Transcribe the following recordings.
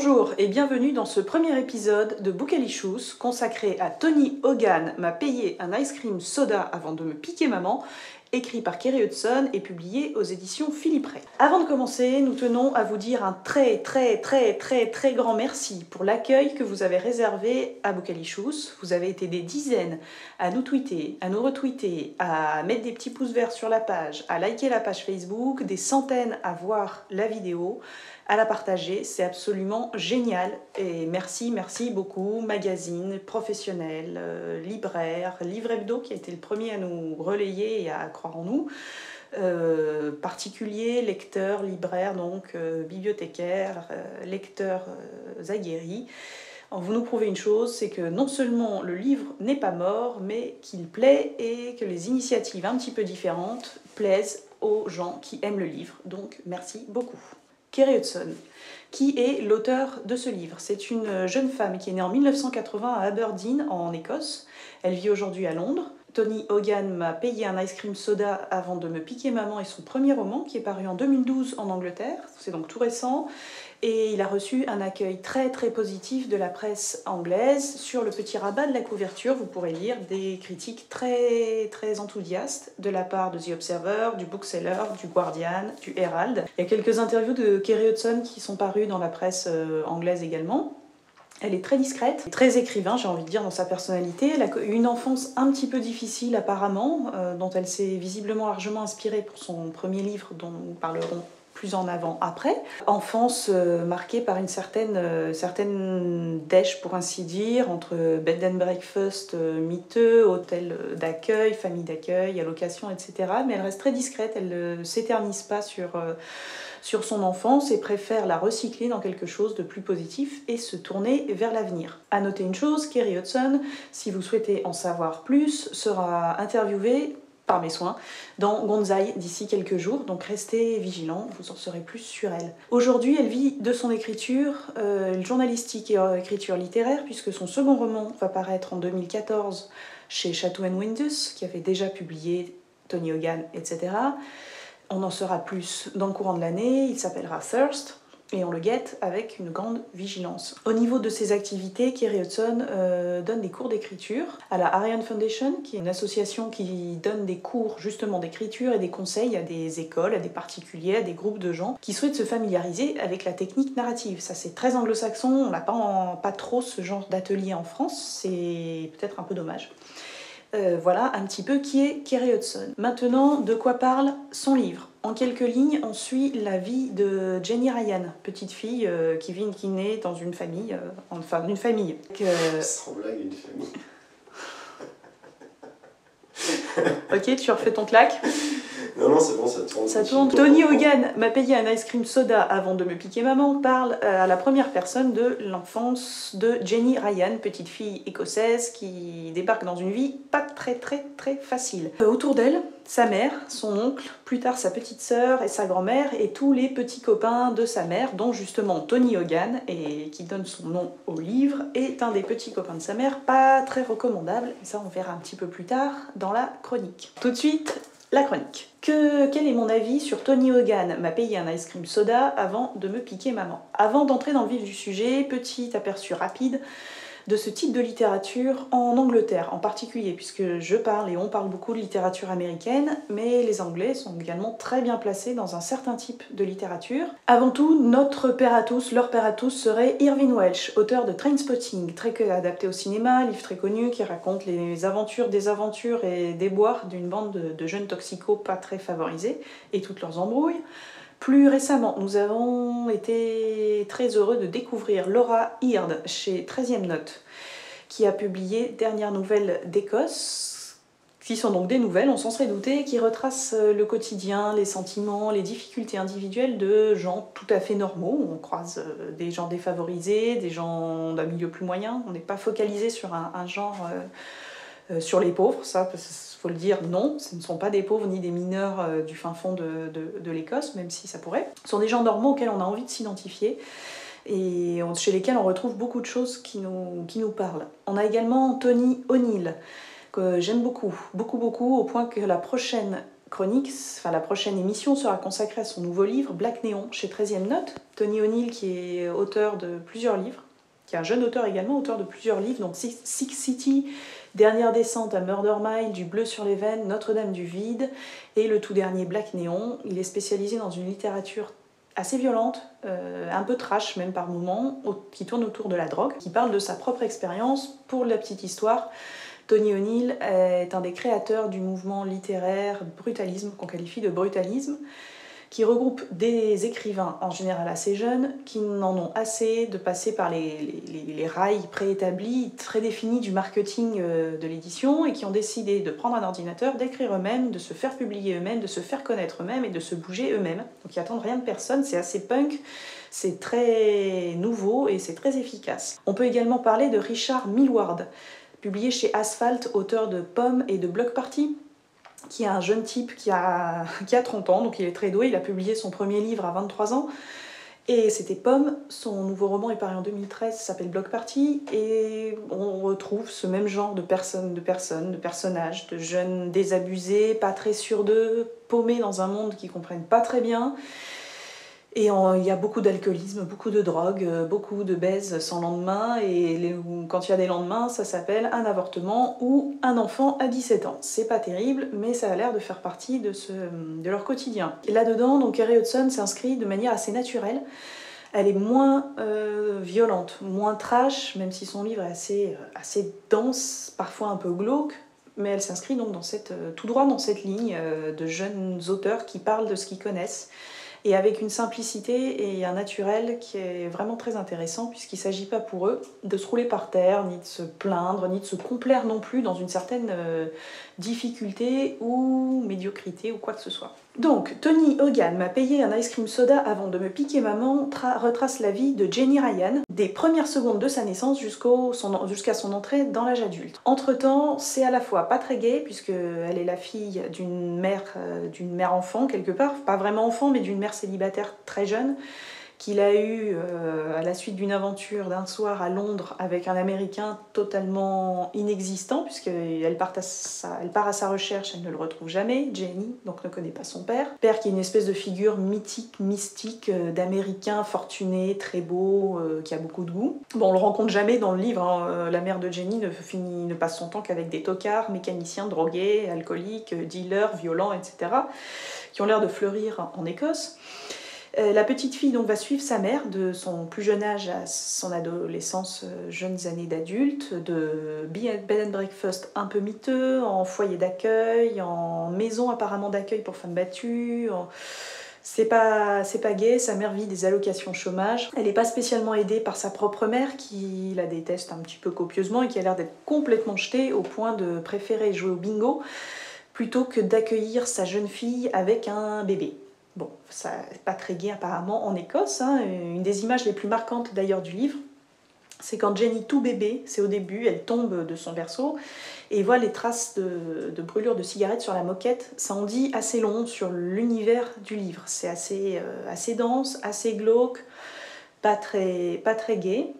Bonjour et bienvenue dans ce premier épisode de Bookalicious consacré à Tony Hogan m'a payé un ice cream soda avant de me piquer maman, écrit par Kerry Hudson et publié aux éditions Philippe Ray. Avant de commencer, nous tenons à vous dire un très grand merci pour l'accueil que vous avez réservé à Bookalicious. Vous avez été des dizaines à nous tweeter, à nous retweeter, à mettre des petits pouces verts sur la page, à liker la page Facebook, des centaines à voir la vidéo, à la partager, c'est absolument génial et merci beaucoup, magazine, professionnels, libraires, Livre Hebdo qui a été le premier à nous relayer et à croire en nous, particuliers, lecteurs, libraires, donc bibliothécaires, lecteurs aguerris. Vous nous prouvez une chose, c'est que non seulement le livre n'est pas mort, mais qu'il plaît et que les initiatives un petit peu différentes plaisent aux gens qui aiment le livre, donc merci beaucoup. Kerry Hudson, qui est l'auteur de ce livre. C'est une jeune femme qui est née en 1980 à Aberdeen, en Écosse. Elle vit aujourd'hui à Londres. Tony Hogan m'a payé un ice cream soda avant de me piquer maman est son premier roman qui est paru en 2012 en Angleterre. C'est donc tout récent. Et il a reçu un accueil très positif de la presse anglaise. Sur le petit rabat de la couverture, vous pourrez lire des critiques très enthousiastes de la part de The Observer, du Bookseller, du Guardian, du Herald. Il y a quelques interviews de Kerry Hudson qui sont parues dans la presse anglaise également. Elle est très discrète, très écrivain, j'ai envie de dire, dans sa personnalité. Elle a eu une enfance un petit peu difficile apparemment, dont elle s'est visiblement largement inspirée pour son premier livre, dont nous parlerons plus en avant après. Enfance marquée par une certaine dèche, pour ainsi dire, entre bed and breakfast miteux, hôtel d'accueil, famille d'accueil, allocation, etc. Mais elle reste très discrète, elle ne s'éternise pas sur son enfance et préfère la recycler dans quelque chose de plus positif et se tourner vers l'avenir. À noter une chose, Kerry Hudson, si vous souhaitez en savoir plus, sera interviewée par mes soins dans Gonzai d'ici quelques jours, donc restez vigilants, vous en saurez plus sur elle. Aujourd'hui, elle vit de son écriture journalistique et écriture littéraire, puisque son second roman va paraître en 2014 chez Chatto & Windus, qui avait déjà publié Tony Hogan, etc. On en saura plus dans le courant de l'année, il s'appellera Thirst, et on le guette avec une grande vigilance. Au niveau de ses activités, Kerry Hudson donne des cours d'écriture à la Ariane Foundation, qui est une association qui donne des cours justement d'écriture et des conseils à des écoles, à des particuliers, à des groupes de gens qui souhaitent se familiariser avec la technique narrative. Ça c'est très anglo-saxon, on n'a pas trop ce genre d'atelier en France, c'est peut-être un peu dommage. Voilà un petit peu qui est Kerry Hudson. Maintenant, de quoi parle son livre? En quelques lignes, on suit la vie de Jenny Ryan, petite fille qui naît dans une famille, d'une famille. Sans blague, une famille. Ok, tu refais ton claque. Non, c'est bon, ça tourne. Ça tourne. Tony Hogan m'a payé un ice cream soda avant de me piquer maman parle à la première personne de l'enfance de Jenny Ryan, petite fille écossaise qui débarque dans une vie pas très facile. Autour d'elle, sa mère, son oncle, plus tard sa petite sœur et sa grand-mère et tous les petits copains de sa mère, dont justement Tony Hogan, et qui donne son nom au livre, est un des petits copains de sa mère, pas très recommandable, et ça on verra un petit peu plus tard dans la chronique. Tout de suite, la chronique. Quel est mon avis sur Tony Hogan m'a payé un ice cream soda avant de me piquer maman? Avant d'entrer dans le vif du sujet, petit aperçu rapide de ce type de littérature en Angleterre en particulier, puisque je parle et on parle beaucoup de littérature américaine, mais les Anglais sont également très bien placés dans un certain type de littérature. Avant tout, notre père à tous, leur père à tous serait Irvine Welsh, auteur de Trainspotting, très adapté au cinéma, livre très connu qui raconte les aventures, désaventures et déboires d'une bande de jeunes toxicos pas très favorisés et toutes leurs embrouilles. Plus récemment, nous avons été très heureux de découvrir Laura Heard chez 13e Note, qui a publié Dernières nouvelles d'Écosse, qui sont donc des nouvelles, on s'en serait douté, qui retracent le quotidien, les sentiments, les difficultés individuelles de gens tout à fait normaux. On croise des gens défavorisés, des gens d'un milieu plus moyen, on n'est pas focalisé sur un genre... sur les pauvres, ça, faut le dire, non, ce ne sont pas des pauvres ni des mineurs du fin fond de l'Écosse, même si ça pourrait. Ce sont des gens normaux auxquels on a envie de s'identifier et chez lesquels on retrouve beaucoup de choses qui nous parlent. On a également Tony O'Neill, que j'aime beaucoup, au point que la prochaine chronique, enfin la prochaine émission sera consacrée à son nouveau livre, Black Néon, chez 13e Note. Tony O'Neill, qui est auteur de plusieurs livres, qui est un jeune auteur également, auteur de plusieurs livres, donc Six City, Dernière descente à Murder Mile, Du bleu sur les veines, Notre-Dame du vide, et le tout dernier Black Néon. Il est spécialisé dans une littérature assez violente, un peu trash même par moments, qui tourne autour de la drogue, qui parle de sa propre expérience. Pour la petite histoire, Tony O'Neill est un des créateurs du mouvement littéraire brutalisme, qu'on qualifie de brutalisme, qui regroupe des écrivains, en général assez jeunes, qui n'en ont assez de passer par les rails préétablis, très définis du marketing de l'édition, et qui ont décidé de prendre un ordinateur, d'écrire eux-mêmes, de se faire publier eux-mêmes, de se faire connaître eux-mêmes et de se bouger eux-mêmes. Donc ils n'attendent rien de personne, c'est assez punk, c'est très nouveau et c'est très efficace. On peut également parler de Richard Millward, publié chez Asphalt, auteur de Pomme et de Block Party, qui est un jeune type qui a 30 ans, donc il est très doué, il a publié son premier livre à 23 ans, et c'était Pomme. Son nouveau roman est paru en 2013, ça s'appelle Block Party, et on retrouve ce même genre de personnages, de jeunes désabusés, pas très sûrs d'eux, paumés dans un monde qu'ils comprennent pas très bien. Et il y a beaucoup d'alcoolisme, beaucoup de drogue, beaucoup de baise sans lendemain, et quand il y a des lendemains, ça s'appelle un avortement ou un enfant à 17 ans. C'est pas terrible, mais ça a l'air de faire partie de leur quotidien. Et là-dedans, donc Kerry Hudson s'inscrit de manière assez naturelle. Elle est moins violente, moins trash, même si son livre est assez dense, parfois un peu glauque, mais elle s'inscrit donc tout droit dans cette ligne de jeunes auteurs qui parlent de ce qu'ils connaissent, et avec une simplicité et un naturel qui est vraiment très intéressant, puisqu'il ne s'agit pas pour eux de se rouler par terre, ni de se plaindre, ni de se complaire non plus dans une certaine difficulté ou médiocrité ou quoi que ce soit. Donc, Tony Hogan m'a payé un ice cream soda avant de me piquer maman retrace la vie de Jenny Ryan, des premières secondes de sa naissance jusqu'à son entrée dans l'âge adulte. Entre-temps, c'est à la fois pas très gay, puisqu'elle est la fille d'une mère-enfant quelque part, pas vraiment enfant, mais d'une mère célibataire très jeune, qu'il a eu à la suite d'une aventure d'un soir à Londres avec un Américain totalement inexistant, puisqu'elle part à sa recherche, elle ne le retrouve jamais, Jenny, donc ne connaît pas son père. Père qui est une espèce de figure mythique, mystique, d'Américain fortuné, très beau, qui a beaucoup de goût. Bon, on le rencontre jamais dans le livre, hein. La mère de Jenny ne passe son temps qu'avec des tocards, mécaniciens, drogués, alcooliques, dealers, violents, etc., qui ont l'air de fleurir en Écosse. La petite fille donc va suivre sa mère de son plus jeune âge à son adolescence, jeunes années d'adulte, de bed and breakfast un peu miteux, en foyer d'accueil, en maison apparemment d'accueil pour femmes battues. C'est pas gay, sa mère vit des allocations chômage. Elle n'est pas spécialement aidée par sa propre mère qui la déteste un petit peu copieusement et qui a l'air d'être complètement jetée au point de préférer jouer au bingo plutôt que d'accueillir sa jeune fille avec un bébé. Bon, ça n'est pas très gai apparemment en Écosse, hein. Une des images les plus marquantes d'ailleurs du livre, c'est quand Jenny, tout bébé, c'est au début, elle tombe de son berceau et voit les traces de brûlures de cigarettes sur la moquette. Ça en dit assez long sur l'univers du livre. C'est assez dense, assez glauque, pas très gai.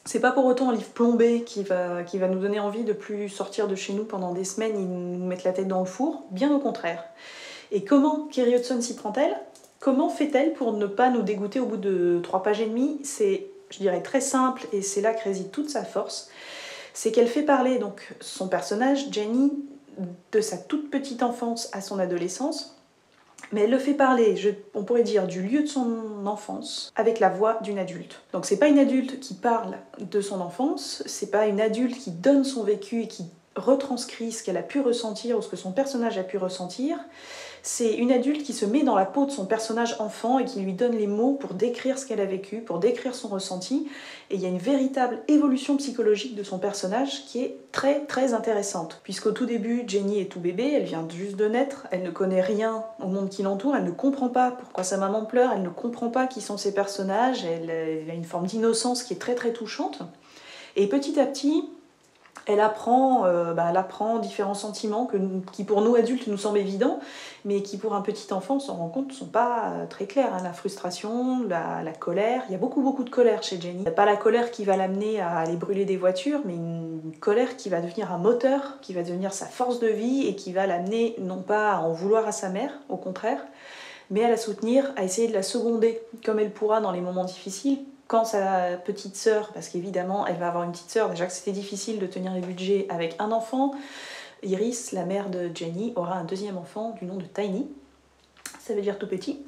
C'est pas pour autant un livre plombé qui va nous donner envie de plus sortir de chez nous pendant des semaines et nous mettre la tête dans le four, bien au contraire. Et comment Kerry Hudson s'y prend-elle ? Comment fait-elle pour ne pas nous dégoûter au bout de 3 pages et demie ? C'est, je dirais, très simple, et c'est là que réside toute sa force. C'est qu'elle fait parler donc son personnage, Jenny, de sa toute petite enfance à son adolescence, mais elle le fait parler, on pourrait dire, du lieu de son enfance avec la voix d'une adulte. Donc c'est pas une adulte qui parle de son enfance, c'est pas une adulte qui donne son vécu et qui retranscrit ce qu'elle a pu ressentir ou ce que son personnage a pu ressentir. C'est une adulte qui se met dans la peau de son personnage enfant et qui lui donne les mots pour décrire ce qu'elle a vécu, pour décrire son ressenti. Et il y a une véritable évolution psychologique de son personnage qui est très très intéressante. Puisqu'au tout début, Jenny est tout bébé, elle vient juste de naître, elle ne connaît rien au monde qui l'entoure, elle ne comprend pas pourquoi sa maman pleure, elle ne comprend pas qui sont ses personnages, elle a une forme d'innocence qui est très très touchante. Et petit à petit, elle apprend différents sentiments qui pour nous adultes nous semblent évidents, mais qui pour un petit enfant, on s'en rend compte, ne sont pas très clairs. Hein. La frustration, la colère, il y a beaucoup de colère chez Jenny. Pas la colère qui va l'amener à aller brûler des voitures, mais une colère qui va devenir un moteur, qui va devenir sa force de vie et qui va l'amener non pas à en vouloir à sa mère, au contraire, mais à la soutenir, à essayer de la seconder comme elle pourra dans les moments difficiles. Quand sa petite sœur, parce qu'évidemment elle va avoir une petite sœur, déjà que c'était difficile de tenir les budgets avec un enfant, Iris, la mère de Jenny, aura un deuxième enfant du nom de Tiny, ça veut dire tout petit,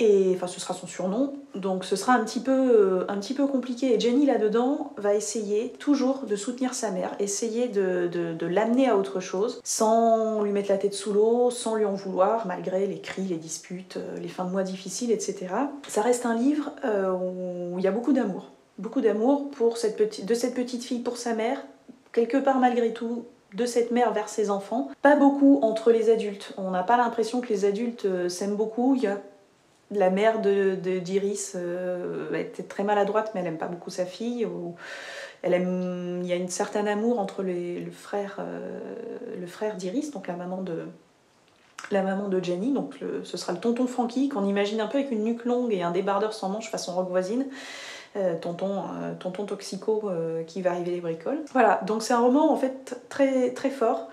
et enfin ce sera son surnom, donc ce sera un petit peu compliqué. Et Jenny là-dedans va essayer toujours de soutenir sa mère, essayer de l'amener à autre chose, sans lui mettre la tête sous l'eau, sans lui en vouloir, malgré les cris, les disputes, les fins de mois difficiles, etc. Ça reste un livre où il y a beaucoup d'amour de cette petite fille pour sa mère, quelque part malgré tout, de cette mère vers ses enfants. Pas beaucoup entre les adultes, on n'a pas l'impression que les adultes s'aiment beaucoup. Il y a la mère d'Iris était très maladroite, mais elle aime pas beaucoup sa fille. Il y a un certain amour entre le frère d'Iris, donc la maman de Jenny, donc ce sera le tonton Frankie, qu'on imagine un peu avec une nuque longue et un débardeur sans manches façon rock voisine. Tonton toxico qui va arriver les bricoles. Voilà, donc c'est un roman en fait très, très fort,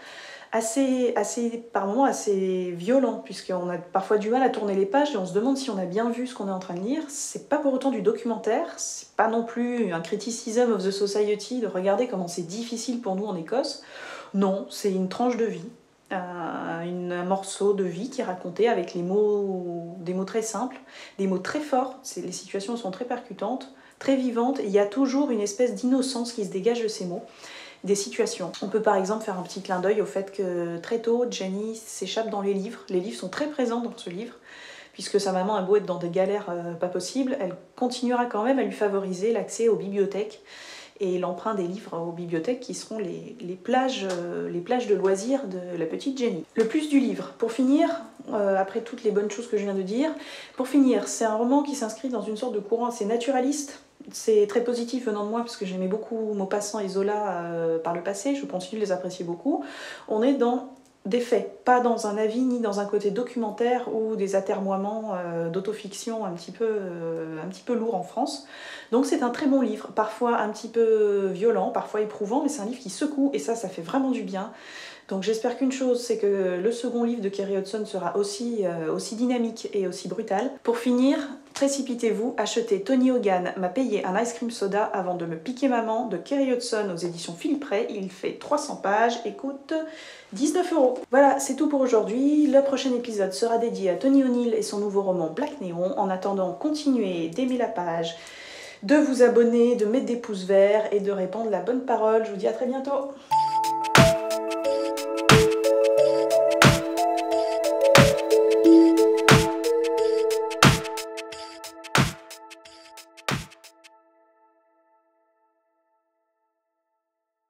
par moments assez violent, puisqu'on a parfois du mal à tourner les pages et on se demande si on a bien vu ce qu'on est en train de lire. C'est pas pour autant du documentaire, c'est pas non plus un criticism of the society de regarder comment c'est difficile pour nous en Écosse. Non, c'est une tranche de vie, un morceau de vie qui est raconté avec des mots très simples, des mots très forts. Les situations sont très percutantes, très vivantes, et il y a toujours une espèce d'innocence qui se dégage de ces mots. Des situations. On peut par exemple faire un petit clin d'œil au fait que très tôt, Jenny s'échappe dans les livres. Les livres sont très présents dans ce livre, puisque sa maman a beau être dans des galères pas possibles, elle continuera quand même à lui favoriser l'accès aux bibliothèques et l'emprunt des livres aux bibliothèques qui seront les plages de loisirs de la petite Jenny. Le plus du livre, pour finir, après toutes les bonnes choses que je viens de dire, pour finir, c'est un roman qui s'inscrit dans une sorte de courant assez naturaliste. C'est très positif venant de moi parce que j'aimais beaucoup Maupassant et Zola par le passé, je continue de les apprécier beaucoup. On est dans des faits, pas dans un avis ni dans un côté documentaire ou des atermoiements d'autofiction un petit peu lourds en France. Donc c'est un très bon livre, parfois un petit peu violent, parfois éprouvant, mais c'est un livre qui secoue et ça fait vraiment du bien. Donc j'espère qu'une chose, c'est que le second livre de Kerry Hudson sera aussi dynamique et aussi brutal. Pour finir, précipitez-vous, achetez Tony Hogan m'a payé un ice cream soda avant de me piquer maman de Kerry Hudson aux éditions Philippe Ray. Il fait 300 pages et coûte 19 €. Voilà, c'est tout pour aujourd'hui. Le prochain épisode sera dédié à Tony O'Neill et son nouveau roman Black Néon. En attendant, continuez d'aimer la page, de vous abonner, de mettre des pouces verts et de répandre la bonne parole. Je vous dis à très bientôt.